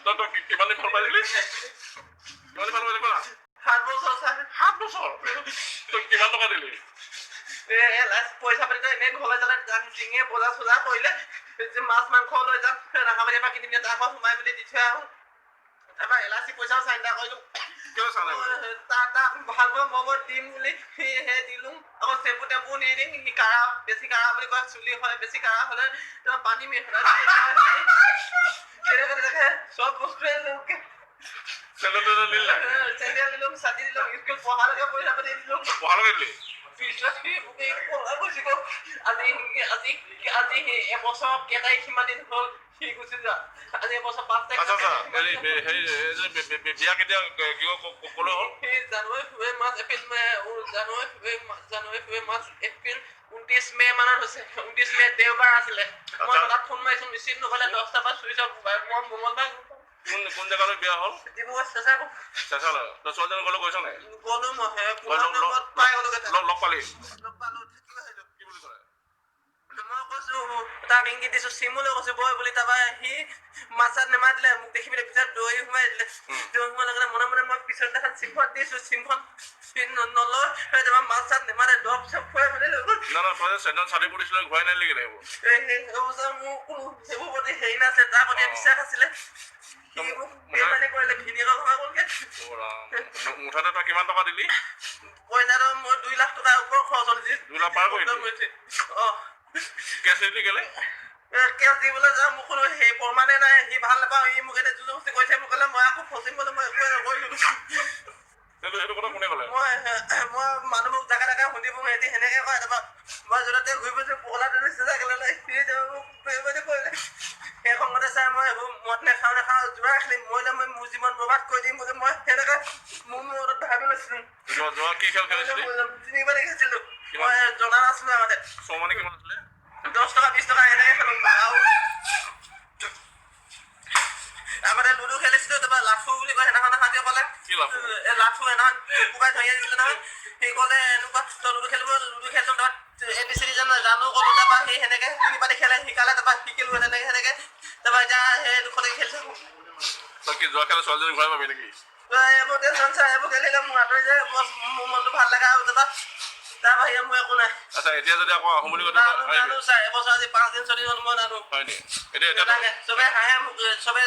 তই কিমান দিন ভাল পাইছিলি? কিমান দিন ভাল পাইছিলি না? 7 বছৰ ছাৰ। 7 বছৰ? তই কিমান টকা দিলি? পইচা পাতি এনেই ঘৰলৈ যালে ডিঙিয়ে বজাৰ চজাৰ কৰিলে মাছ মাংস লৈ যাম ৰাঙাবাৰীৰ পৰা কিনি তাৰ পৰা সোমাই মেলি দি থৈ আহোঁ। তাৰপৰা LIC পইচাও চাইন এটা কৰিলোঁ। তাক ভাল পোৱা মই দিম বুলি সেই দিলোঁ। আকৌ চেম্পু টেম্পু নি দিম সি কাঢ়া বেছি কাঢ়া বুলি কয় চুলি হয় বেছি কাঢ়া হ'লে তোমাৰ পানী মিহলাই চব বস্তুৱে চেণ্ডেল দিলোঁ ছাতি দিলোঁ স্কুল পঢ়ালৈকে পইচা পাতি দিলোঁ। পঢ়ালৈকে দিলি? আজি এবছৰ কেইটাই সিমান দিন হ'ল সি গুচি যোৱা। আজি এবছৰ 5 তাৰিখ। বিয়া কেতিয়া ক'লৈ হ'ল? জানুৱাৰী ফেব্ৰুৱাৰী মাৰ্চ এপ্ৰিল এপ্ৰিল 29 মে মানত হৈছে। 29 মে দেওবাৰ আছিলে। মই তাত ফোন মাৰিছোঁ ৰিচিভ নকৰিলে 10টাৰ পৰা চুইচ অফ মই মঙলবাৰ। কোন জেগালৈ বিয়া হ'ল? ডিব্ৰুগড় চেঁচালৈ। চেঁচালৈ? তই ছোৱালীজনী ঘৰলৈ গৈছ নাই? গ'লো মই লগ পালি? কি বুলি ক'লে? মই কৈছোঁ তাক ইংগিত দিছোঁ চিমুলৈ কৈছোঁ বই বুলি। তাৰপৰা সি মাত চাত নেমাতিলে মোক দেখি পেলাই পিছত দৈ সোমাই দিলে। দৈ সোমাই লগে মনে মনে মই পিছত এখন চিমখন দিছোঁ চিমখন নলয় তাৰপৰা মাত চাত নেমাতে দৰৱ চব খুৱাই মেলি লৈ গ'ল। না তই যে চেণ্ডেল চাতি পৰিছিলে ঘূৰাই নাই নেকি সেইবোৰ? মোৰ কোনো সেইবোৰ প্ৰতি হেৰি নাছিলে তাৰ প্ৰতি বিশ্বাস আছিলে। সি মোক বেইমানি কৰিলে ভিনিয়েকৰ ঘৰ গ'লগৈ। মুঠতে তই কিমান টকা দিলি? পইচাটো মই 2 লাখ টকাৰ ওপৰত খৰচ হ'ল। 2 লাখ পাৰ কৰিলি? কেছ নিদিলি কেলে? কেছ দিবলৈ যাওঁ মোৰ কোনো সেই প্ৰমাণে নাই। সি ভাল নাপাওঁ সি মোক এতিয়া জোৰজবস্তি কৰিছে মোক ক'লে মই আকৌ ফচিম বুলি মই একোৱে নকৰিলোঁ। সেইটো কথা কোনে ক'লে? মই মানুহবোৰ জেগা জেগা সুধিব সিহঁতি সেনেকৈ কয়। তাৰপৰা মই য'তে ঘূৰি ফুৰিছোঁ পগলা ধৰিছে জেগালৈ সি মোক বেইমানি কৰিলে। সেই খঙতে ছাৰ মই এইবোৰ মদ নাখাওঁ জোৰা খেলিম মৰিলে মই মোৰ জীৱন বৰবাদ কৰি দিম বুলি মই সেনেকৈ মোৰ মনত ভাবি লৈছিলোঁ। কি খেল খেলিছিলি? তিনিবাৰে খেলিছিলোঁ। মই জনা নাছিলোঁ আগতে। চৌমানি কিমান আছিলে? 10 টকা 20 টকা এনেকৈ খেলোঁ। আগতে লুডু খেলিছিলোঁ। তাৰপৰা লাঠু বুলি কয় সেইদিনাখন হাতীয়ে ক'লে লাঠু সেইদিনাখন কোবাই ধৰি আনিছিলে নহয়। সি ক'লে এনেকুৱা তই লুডু খেলিলোঁ তাত ABCD জানো ক'লোঁ। তাৰপৰা সেই সেনেকৈ 3 পাতি খেলে শিকালে তাৰপৰা শিকিলোঁ সেনেকৈ তাৰপৰা এতিয়া সেই দুখনকে খেলি থাকোঁ। তই কি যোৱা খেলে ছোৱালীজনী ঘূৰাই পাবি নেকি? এইবোৰ টেনশ্যন ছাৰ এইবোৰ খেলিলে মোৰ আঁতৰি যায় মোৰ মনটো ভাল লগা আৰু তাৰ বাহিৰে মোৰ একো নাই। আচ্ছা এতিয়া যদি আকৌ আহোঁ বুলি নানো ছাৰ এবছৰ আজি 5 দিন 6 দিন হ'ল মই নানো। হয় নেকি? এতিয়া চবে হাঁহে মোক চবে